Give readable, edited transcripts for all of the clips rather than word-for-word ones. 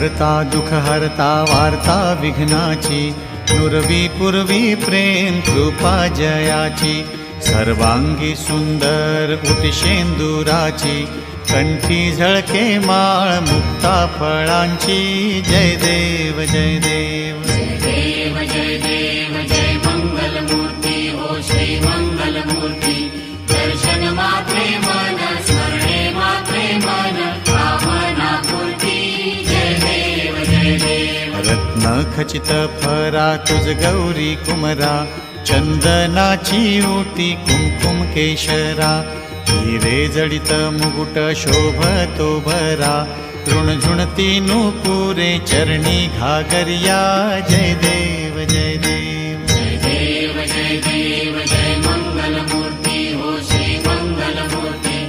करता दुःख हरता वार्ता विघ्नाची, नुरवी पूर्वी प्रेम कृपा जयाची, सर्वांगी सुंदर उटिशेंदुराची, कंठी झळके माळ मुक्ता फळांची. जय देव जय देव जय देव जय देव जय मंगलमूर्ती ओ श्री मंगलमूर्ती. दर्शन मात्रे मन स्मरणे मात्रे मन कामना पूर्ती. जय देव जय देव. रत्न खचित फरा तुझ गौरी कुमरा, चंदनाची ओटी कुंकुम केशरा, हिरे जडित मुकुट शोभतो भरा, तृणझुणती नूपुरे चरणी घागरिया. जय देव जय देव जय देव जय देव जय मंगलमूर्ती ओ श्री मंगलमूर्ती.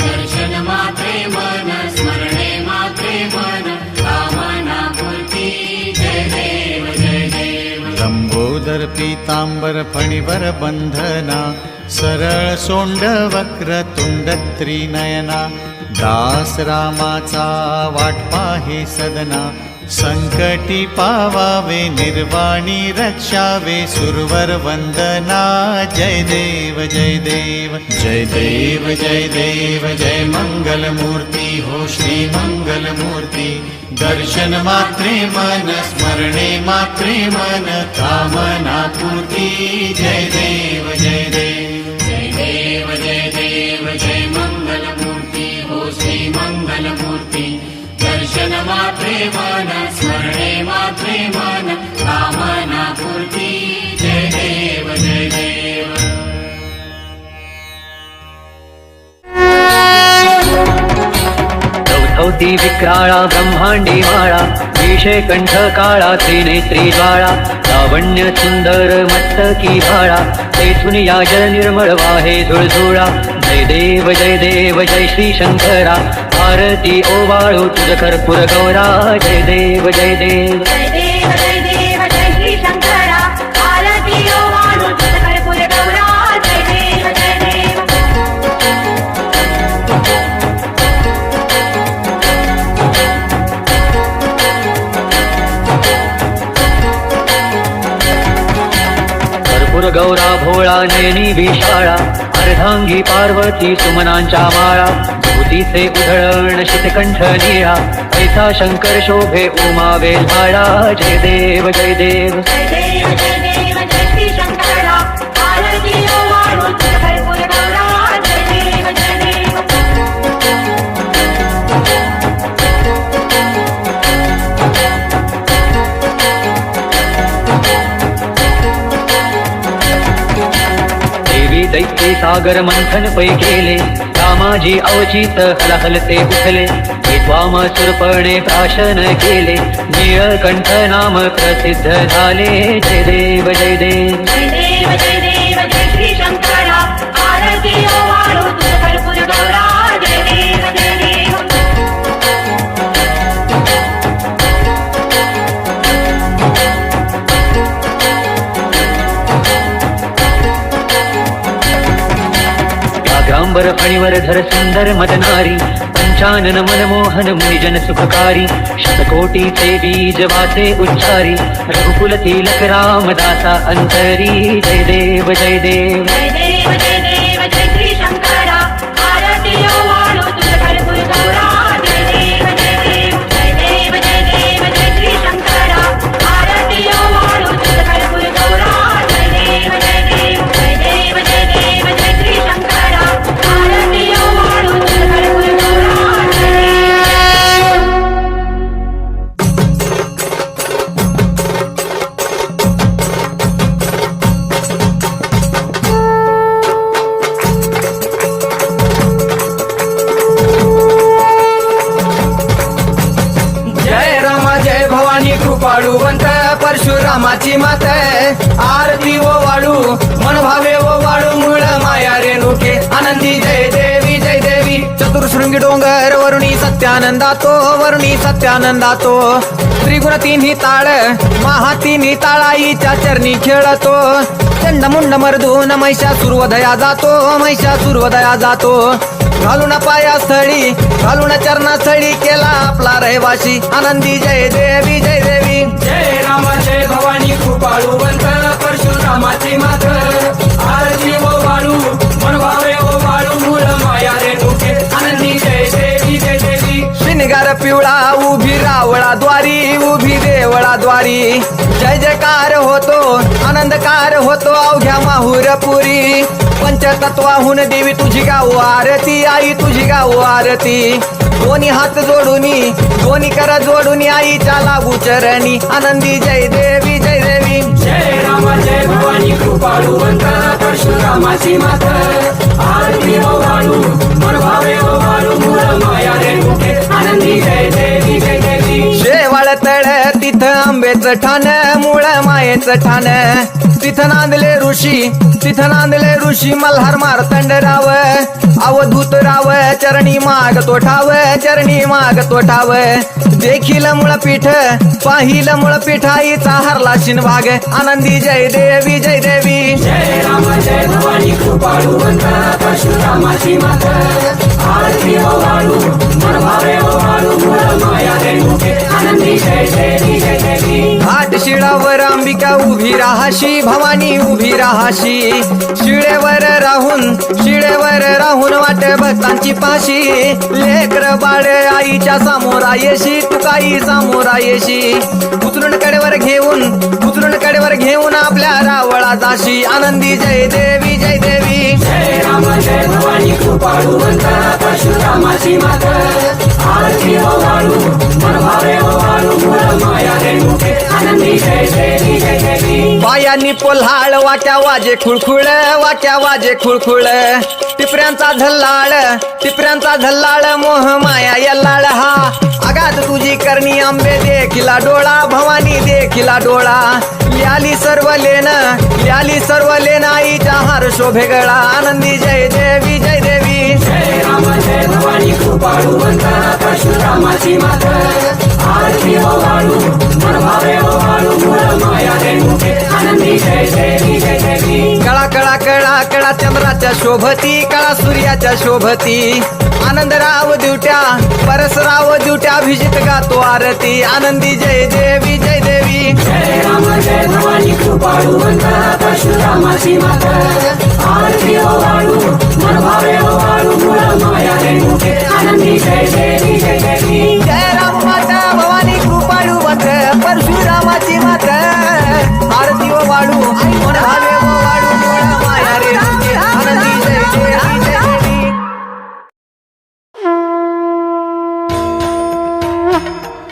दर्शन मात्रे मन स्मरणे मात्रे मन कामना पूर्ती. जय देव जय देव. लंबोदर पीतांबर फणीवर बंधना, सरळ सोंड वक्र तुंड त्रिनयना, दास रामाचा वाट पाहे सदना, संकटी पावावे निर्वाणी रक्षावे सुरवर वंदना. जय देव जय देव जय देव जय देव जय मंगलमूर्ती हो श्री मंगलमूर्ती. दर्शन मात्रे मन स्मरणे मात्रे मन कामना पूर्ती. जय देव जय देव जय देव जय देव जय मंगलमूर्ती हो श्री मंगलमूर्ती. दर्शन मात्रे मन स्मरणे मात्रे मन कामना पूर्ती. जय देव जय देव. चौथी विक्राळा ब्रह्मांडी माळा, विषय कंठ काळा त्रिनेत्री ज्वाळा, लावण्य सुंदर मस्तकी भाळा, तेथून या जल निर्मळ वाहे झुळझुळा. जय देव जय देव जय श्री शंकरा, आरती ओवाळू तुझ कर्पूर गौरा. जय देव जय देव जय देव जय देव जय श्री शंकरा, आरती ओवाळू तुझ कर्पूर गौरा. जय देव जय देव. कर्पूर गौरा भोळा नयनी विशाळा, अर्धांगी पार्वती सुमनांच्या माळा, भूतीचे उधळण शितकंठ निळा, ऐसा शंकर शोभे उमा वेल्हाळा. जय देव जय देव जय देव जय देव जय श्री शंकरा, आरती ओवाळू तुझ कर्पूर गौरा. जय देव जय देव. देवी दैत्य सागर मंथन पै केले, रामाजी अवचित हलहलते उठले, विद्वाम सुरपणे प्राशन केले, नीळकंठ नाम प्रसिद्ध झाले. जय देव जय देव जय देव जय देव जय श्री शंकरा, आरती ओवाळू तुझ कर्पूर गौरा. जय देव जय देव. व्याघ्रांबर फणीवर धर सुंदर मदनारी, पंचानन मनमोहन मुनिजन सुखकारी, शतकोटीचे बीज वाचे उच्चारी, रघुकुल तिलक रामदासा अंतरी. जय देव जय देव जय देव जय देव जय श्री शंकरा, आरती ओवाळू तुझ कर्पूर गौरा. जय देव जय देव. जय देव जय देव जय श्री शंकरा, आरती ओवाळू तुझ कर्पूर गौरा. जय देव जय देव. जय देव जय देव जय श्री शंकरा, आरती ओवाळू तुझ कर्पूर गौरा. जय देव. कृपाळुवंत परशुरामाची मात, आरती ओवाळू मन भावे ओवाळू मूळ माया रेणुके आनंदी. जय देवी जय देवी. चतुर्शृंगी डोंगर वरुणी सत्यानंदातो, वरुणी सत्यानंदातो, त्रिगुण तिन्ही ताळ महा तिन्ही ताळाईच्या चरणी खेळतो. चंड मुंड मर्दून महिषासुरवधया जातो, महिषासुरवधया जातो. घालून पायास्थळी घालून चरणास्थळी केला आपला रहिवाशी आनंदी जय देवी जय देवी. जय राम जय भवानी कृपाळुवंत परशुरामाची मात आरती ओ वाळू मन भावे ओ वाळू मूळ माया रेणुके आनंदी जय देवी जय देवी. शिनगार पिवळा उभी रावळा द्वारी उभी देवळा द्वारी जय जयकार होतो आनंदकार होतो अवघ्या माहुरपुरी. पंचतत्वाहून देवी तुझी गाव आरती आई तुझी गाव आरती. दोन्ही हात जोडूनी दोन्ही कर जोडूनी आईच्या लागू चरणी आनंदी जय देवी जय देवी. जय राम जय भवानी कृपाळुवंत परशुरामाची मात आरती ओ वाळू मन भावे ओ वाळू मूळ माया रेणुके आनंदी जय देवी जय देवी. शेवाळ तळ तिथं आंबेचं ठाण मूळ मायेचं ठाण तिथं नांदले ऋषी मल्हार मारतंड राव अवधूत राव चरणी माग तो ठाव देखील मुळपीठ पाहिल मुळपीठ आईचा हरला शिनभाग आनंदी जय देवी जय देवी. जय राम जय भवानी कृपाळुवंत परशुरामाची मात आरती ओ वाळू मन भावे ओ वाळू मूळ माया रेणुके आनंदी जय देवी जय देवी. घाट शिळावर अंबिका उभी राहाशी भवानी उभी राहाशी शिळेवर राहून वाट भक्तांची पाशी लेकर बाळ आईच्या सामोरा येशी तुकाई सामोरा येशी उचलून कडेवर घेऊन आपल्या रावळा जाशी आनंदी जय देवी जय देवी. जय राम जय भवानी कृपाळुवंत परशुरामाची मात आरती ओ वाळू मन भावे ओ वाळू मूळ माया रेणुके आनंदी जय देवी जय देवी. पायांनी पोल्हाळ वाट्या वाजे खुळखुळ टिपऱ्यांचा झल्लाळ मोह माया यल्लाळ हा आगात तुझी करणी आंबे देखिला डोळा भवानी देखिला डोळा ल्याली सर्व लेन आईच्या हार शोभे गळा आनंदी जय देवी जय देवी. जय राम जय भवानी कृपाळुवंत परशुरामाची मात आरती ओ वाळू मन भावे ओ वाळू मूळ माया रेणुके आनंदी जय देवी जय देवी. कळा चंद्राच्या शोभती कळा सूर्याच्या शोभती आनंदराव दिवट्या परसराव दिवट्या अभिजित गातो आरती आनंदी जय देवी जय देवी. जय राम जय भवानी कृपाळुवंत परशुरामाची मात आरती ओ वाळू मन भावे ओ वाळू मूळ माया रेणुके आनंदी जय देवी जय देवी. जय राम माता भवानी कृपाळुवंत परशुरामाची मात आरती व वाळू आई मन भावे व वाळू मूळ माया रेणुके आनंदी जय देवी जय देवी.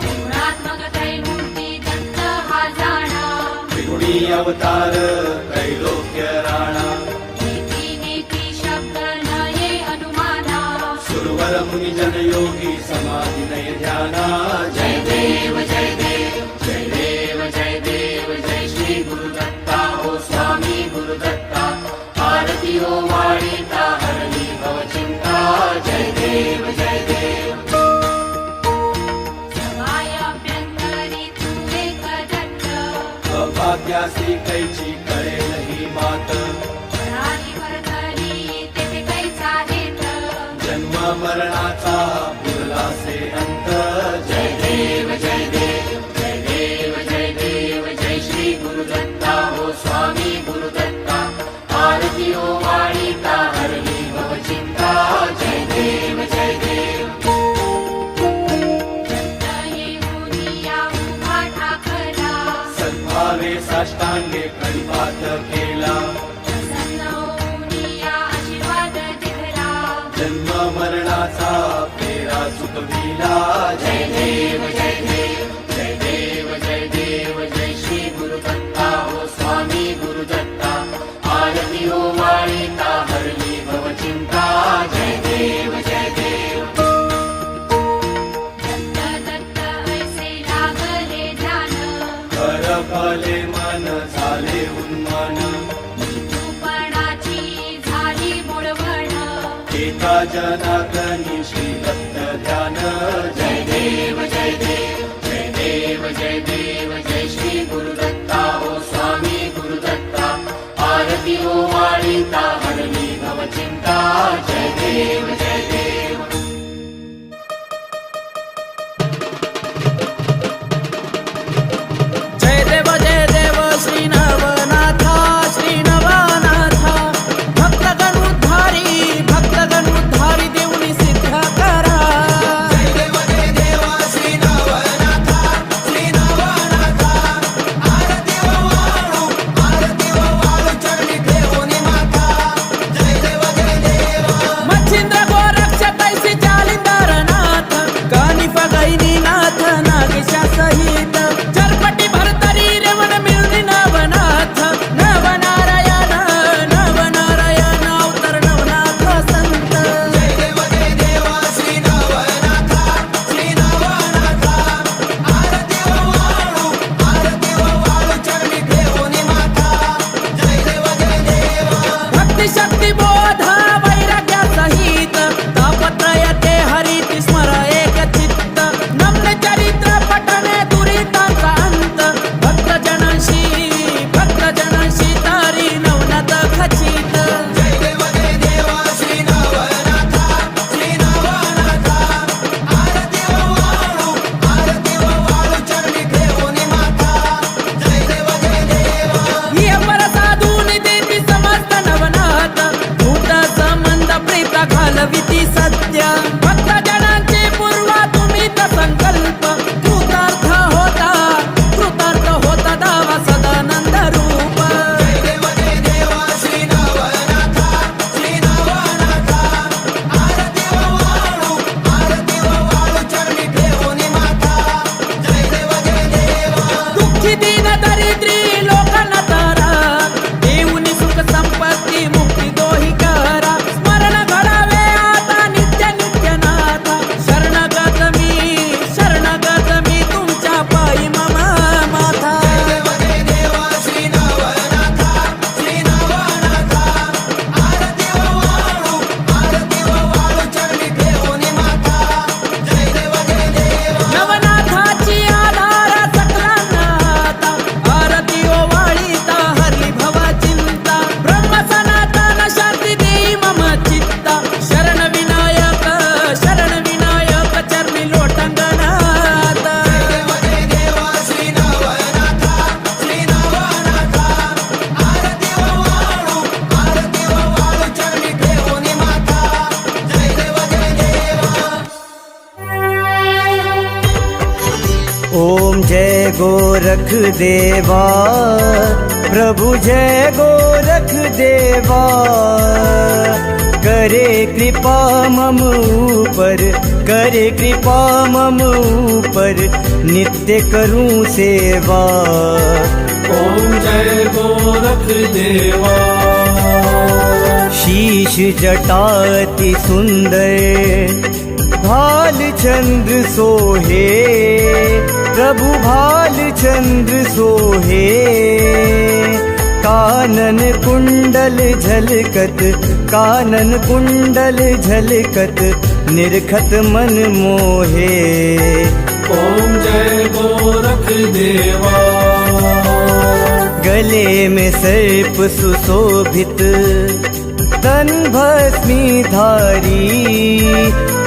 गुणात्मक त्रैमूर्ती दत्त हा जाणा त्रिगुणी अवतार त्रैलोक्य राणा नीती शब्द नये अनुमाना सुरवर मुनी जन योगी समाधी नय ध्याना. जय देव जय देव जय देव जय देव जय श्री गुरुदत्ता हो स्वामी गुरुदत्ता आरती ओ वाळीता हरली भवचिंता. जय देव जय देव सवायाभ्यंतरी तू एक दत्त अभाग्यासी कैची कळेल ही मात प्राणी भरतरी तेथे कैचा हेत जन्म मरणाचा पुरलासे अंत. जय देव जय देव जय देव जय देव जय श्री गुरुदत्ता हो स्वामी गुरुदत्ता आरती ओ वाळीता हरली भवचिंता. जय देव जय देव दत्त हे मुनिया उभा ठाकरा सद्भावे साष्टांगे प्रणिपात केला प्रसन्न मुनिया आशीर्वाद दिला जन्म मरणाचा फेरा सुखविला. जय देव जय देव जय देव जय देव जय श्री गुरुदत्ता हो स्वामी गुरुदत्ता आरती ओ वाळीता हरली भवचिंता. जय देव जय देव दत्त ऐसे लागले ध्यान कर फले मन झाले उन्मान निजूपणाची झाली मुळवण एका जनागनी श्री दत्त ध्यान. जय देव जय देव जय देव जय देव जय श्री गुरुदत्ता हो स्वामी गुरुदत्ता आरती ओ वाळीता हरली भवचिंता. जय देव जय देव गोरख देवा, प्रभु जय गोरख देवा। करे कृपा मम ऊपर, करे कृपा मम ऊपर, नित्य करूं सेवा। ओम जय गोरख देवा। शीश जटाति सुंदर, भाल चंद्र सोहे, प्रभु भाल चंद्र सोहे। कानन कुंडल झलकत, कानन कुंडल झलकत, निरखत मन मोहे। ओम जय गोरख देवा। गले में सर्प सुशोभित, तन भस्मी धारी,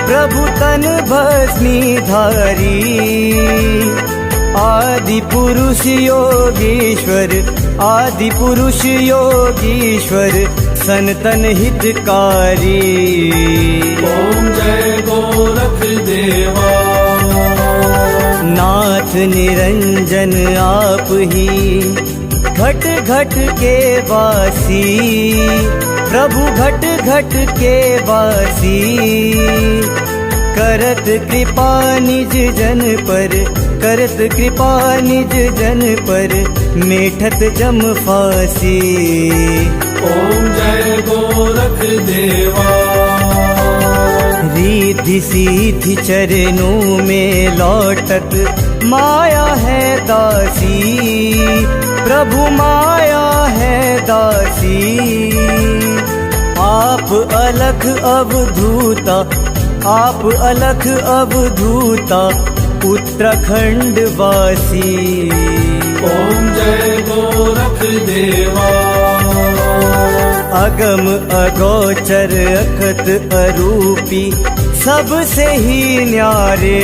प्रभु तन भस्मी धारी। आदि पुरुष योगीश्वर, आदि पुरुष योगीश्वर, सनातन हितकारी। ओम जय गोरख देवा। नाथ निरंजन आप ही, घट घट के वासी, प्रभु घट घट के वासी। करत कृपा निज जन पर, करत कृपा निज जन पर, मेठत जम फांसी। ओम जय गोरख देवा। रिद्धि सीधि चरणों में लौटत, माया है दासी, प्रभु माया है दासी। आप अलख अवधूता, आप अलख अवधूता, उत्तराखंड वासी। ओम जय गोरख देवा। अगम अगोचर अखत अरूपी, सबसे ही न्यारे,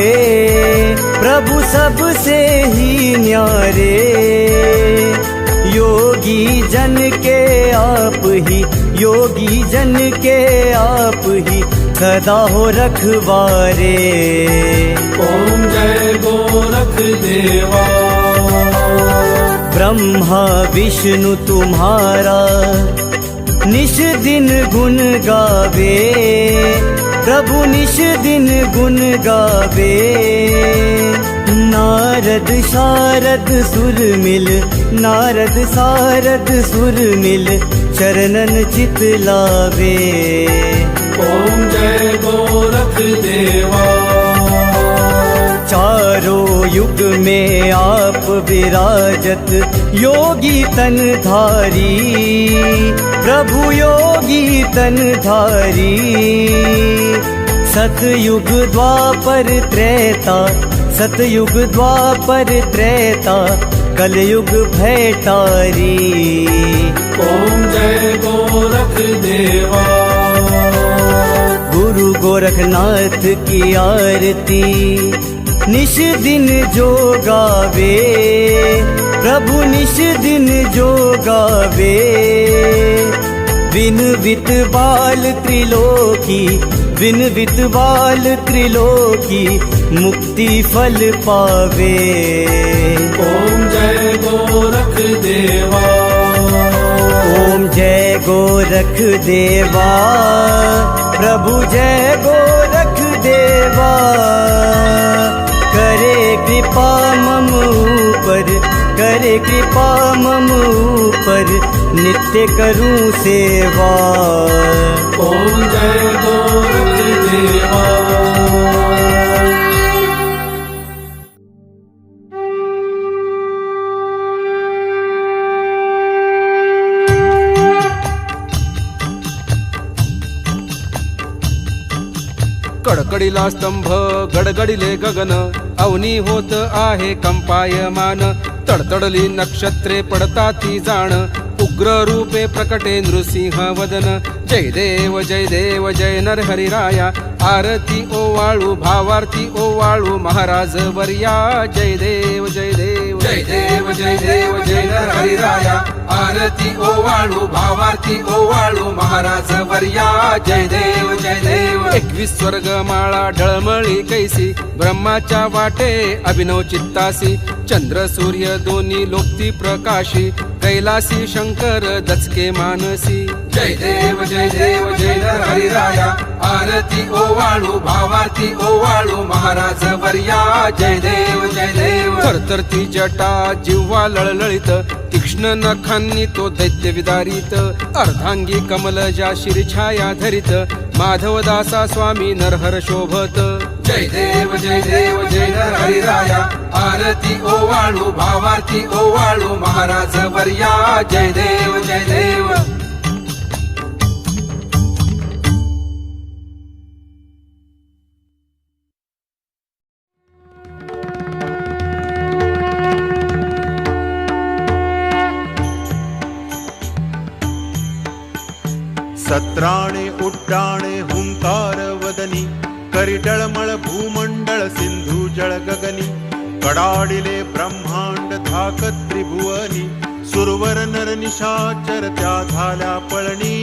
प्रभु सबसे ही न्यारे। योगी जन के आप ही, योगी जन के आप ही, सदा हो रखवारे। ओम जय गोरख देवा। ब्रह्मा विष्णु तुम्हारा, निश दिन गुण गावे, प्रभु निश दिन गुण गावे। नारद शारद सुर मिल, नारद शारद सुर मिल, चरणन चित लावे। ओम जय गोरख देवा। चारों युग में आप विराजत, योगी तन धारी, प्रभु योगी तन धारी। सतयुग द्वापर त्रेता, सतयुग द्वापर त्रेता, कलयुग भैटारी। ओम जय गोरख देवा। गुरु गोरखनाथ की आरती, निश दिन जो गावे, प्रभु निश दिन जो गावे। विनवित बाल त्रिलोकी, विनवित बाल त्रिलोकी, मुक्ति फल पावे। ओम जय गोरख देवा। ओम जय गोरख देवा, प्रभु जय गोरख देवा। करे कृपा मम ऊपर, करे कृपा मम ऊपर, नित्य करूं सेवा। ओम जय गोरख देवा। कडकडीला स्तंभ गडगडिले गगन, अवनी होत आहे कंपायमान. तडतडली नक्षत्रे पडताती जाण, उग्र रूपे प्रकटे नृसिंह वदन. जय देव जय देव जय नरहरिराया, आरती ओवाळू भावार्थी ओवाळू महाराज वर्या. जय देव जय देव जय देव जय देव जय नरहरिराया, आरती ओवाळू भावार्थी ओवाळू महाराज वर्या जय देव जय देव 21 स्वर्गमाळा ढळमळी कैसी ब्रह्माच्या वाटे अभिनव चित्तासी चंद्र सूर्य दोन्ही लोकती प्रकाशी कैलासी शंकर दचके मानसी जय देव जय नर हरिराया आरती ओवाळू भावार्थी ओवाळू महाराज वर्या जय देव थरथरती जटा जिव्हा लळलळीत तीक्ष्ण नखांनी तो दैत्य विदारित अर्धांगी कमलजा शिरछाया धरित माधवदासा स्वामी नरहर शोभत जय देव जय नर हरिराया आरती ओवाळू भावार्थी ओवाळू महाराज वर्या जय देव सत्राणे उड्डाणे हुंकार वदनी करिटळमळ भूमंडळ सिंधू जळ गगनी कडाडिले ब्रह्मांड धाक त्रिभुवनी सुरवर नर निशाचर त्या झाल्या पळणी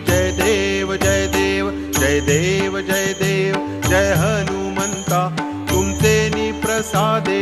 जय देव जय देव जय देव जय देव जय हनुमंता तुमचे नि प्रसादे